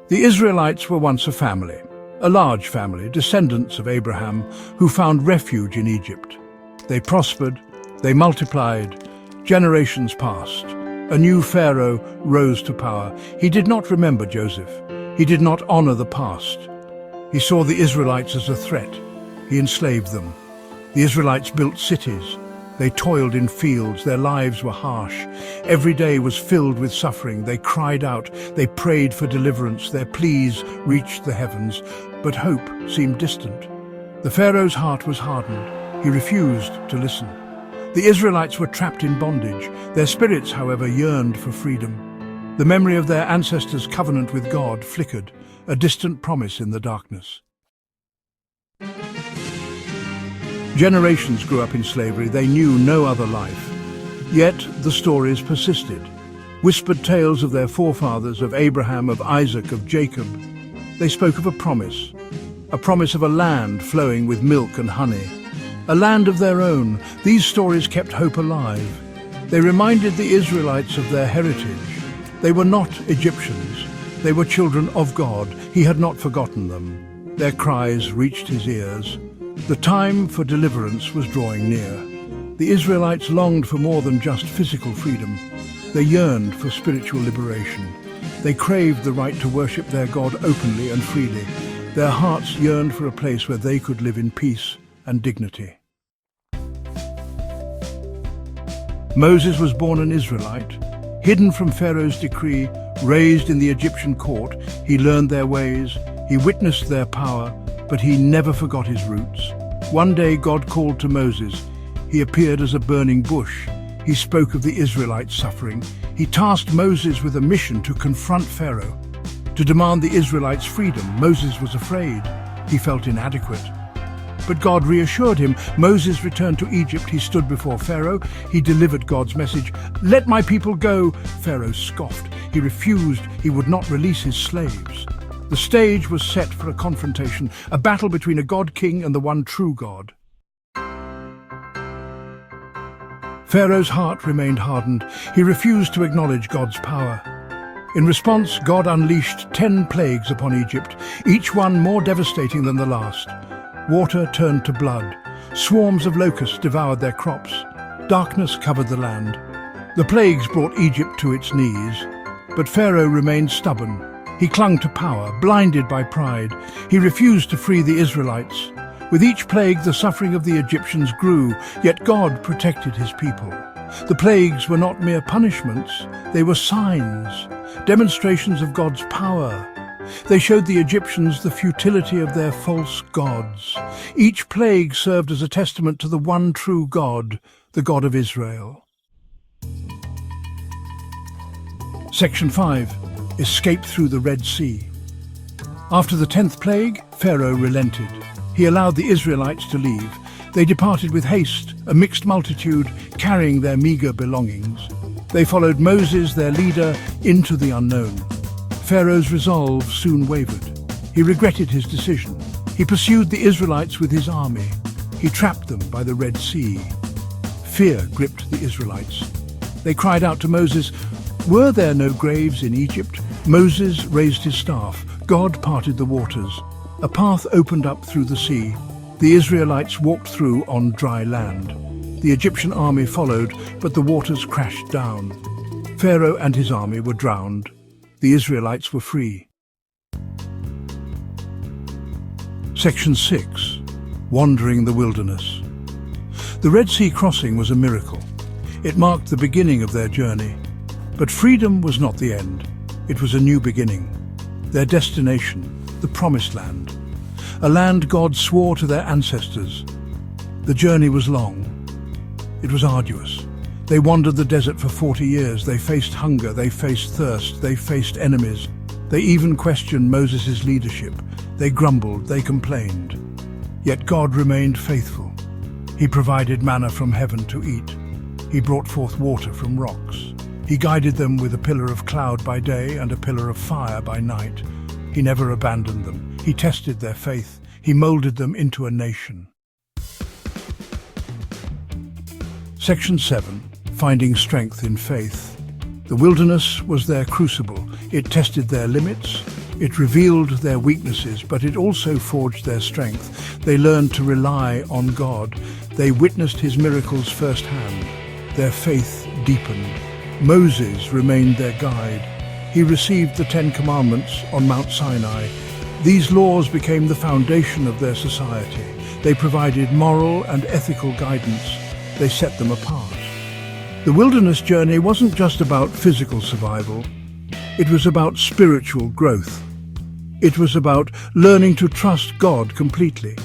The Israelites were once a large family, descendants of Abraham, who found refuge in Egypt. They prospered, they multiplied, generations passed. A new Pharaoh rose to power. He did not remember Joseph. He did not honor the past. He saw the Israelites as a threat. He enslaved them. The Israelites built cities. They toiled in fields. Their lives were harsh. Every day was filled with suffering. They cried out. They prayed for deliverance. Their pleas reached the heavens, but hope seemed distant. The Pharaoh's heart was hardened. He refused to listen. The Israelites were trapped in bondage. Their spirits, however, yearned for freedom. The memory of their ancestors' covenant with God flickered, a distant promise in the darkness. Generations grew up in slavery. They knew no other life. Yet the stories persisted. Whispered tales of their forefathers, of Abraham, of Isaac, of Jacob. They spoke of a promise of a land flowing with milk and honey. A land of their own. These stories kept hope alive. They reminded the Israelites of their heritage. They were not Egyptians. They were children of God. He had not forgotten them. Their cries reached his ears. The time for deliverance was drawing near. The Israelites longed for more than just physical freedom. They yearned for spiritual liberation. They craved the right to worship their God openly and freely. Their hearts yearned for a place where they could live in peace and dignity. Moses was born an Israelite. Hidden from Pharaoh's decree, raised in the Egyptian court, he learned their ways, he witnessed their power, but he never forgot his roots. One day God called to Moses. He appeared as a burning bush. He spoke of the Israelites' suffering. He tasked Moses with a mission to confront Pharaoh, to demand the Israelites' freedom. Moses was afraid. He felt inadequate. But God reassured him. Moses returned to Egypt. He stood before Pharaoh. He delivered God's message. "Let my people go." Pharaoh scoffed. He refused. He would not release his slaves. The stage was set for a confrontation, a battle between a God-king and the one true God. Pharaoh's heart remained hardened. He refused to acknowledge God's power. In response, God unleashed 10 plagues upon Egypt, each one more devastating than the last. Water turned to blood. Swarms of locusts devoured their crops. Darkness covered the land. The plagues brought Egypt to its knees. But Pharaoh remained stubborn. He clung to power, blinded by pride. He refused to free the Israelites. With each plague, the suffering of the Egyptians grew, yet God protected his people. The plagues were not mere punishments, they were signs, demonstrations of God's power. They showed the Egyptians the futility of their false gods. Each plague served as a testament to the one true God, the God of Israel. Section 5. Escape through the Red Sea. After the 10th plague, Pharaoh relented. He allowed the Israelites to leave. They departed with haste, a mixed multitude, carrying their meager belongings. They followed Moses, their leader, into the unknown. Pharaoh's resolve soon wavered. He regretted his decision. He pursued the Israelites with his army. He trapped them by the Red Sea. Fear gripped the Israelites. They cried out to Moses, "Were there no graves in Egypt?" Moses raised his staff. God parted the waters. A path opened up through the sea. The Israelites walked through on dry land. The Egyptian army followed, but the waters crashed down. Pharaoh and his army were drowned. The Israelites were free. Section 6. Wandering the wilderness. The Red Sea crossing was a miracle. It marked the beginning of their journey. But freedom was not the end. It was a new beginning. Their destination, the Promised Land. A land God swore to their ancestors. The journey was long. It was arduous. They wandered the desert for 40 years. They faced hunger, they faced thirst, they faced enemies. They even questioned Moses' leadership. They grumbled, they complained. Yet God remained faithful. He provided manna from heaven to eat. He brought forth water from rocks. He guided them with a pillar of cloud by day and a pillar of fire by night. He never abandoned them. He tested their faith. He molded them into a nation. Section 7. Finding strength in faith. The wilderness was their crucible. It tested their limits. It revealed their weaknesses, but it also forged their strength. They learned to rely on God. They witnessed his miracles firsthand. Their faith deepened. Moses remained their guide. He received the Ten Commandments on Mount Sinai. These laws became the foundation of their society. They provided moral and ethical guidance. They set them apart. The wilderness journey wasn't just about physical survival. It was about spiritual growth. It was about learning to trust God completely.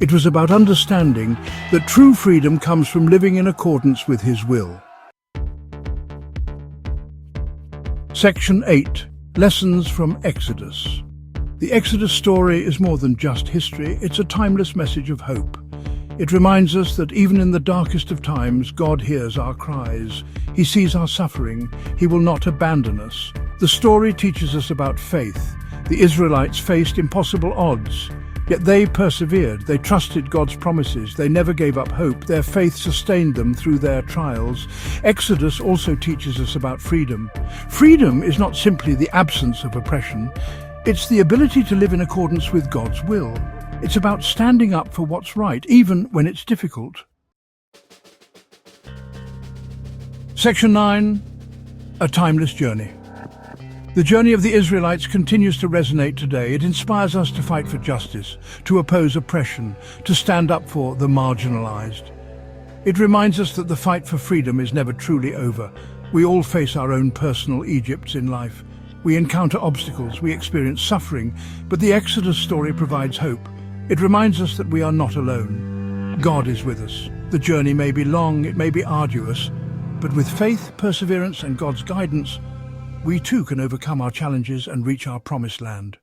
It was about understanding that true freedom comes from living in accordance with his will. Section 8. Lessons from Exodus. The Exodus story is more than just history, it's a timeless message of hope. It reminds us that even in the darkest of times, God hears our cries. He sees our suffering. He will not abandon us. The story teaches us about faith. The Israelites faced impossible odds, yet they persevered. They trusted God's promises. They never gave up hope. Their faith sustained them through their trials. Exodus also teaches us about freedom. Freedom is not simply the absence of oppression. It's the ability to live in accordance with God's will. It's about standing up for what's right, even when it's difficult. Section 9. A timeless journey. The journey of the Israelites continues to resonate today. It inspires us to fight for justice, to oppose oppression, to stand up for the marginalized. It reminds us that the fight for freedom is never truly over. We all face our own personal Egypts in life. We encounter obstacles, we experience suffering, but the Exodus story provides hope. It reminds us that we are not alone. God is with us. The journey may be long, it may be arduous, but with faith, perseverance, and God's guidance, we too can overcome our challenges and reach our promised land.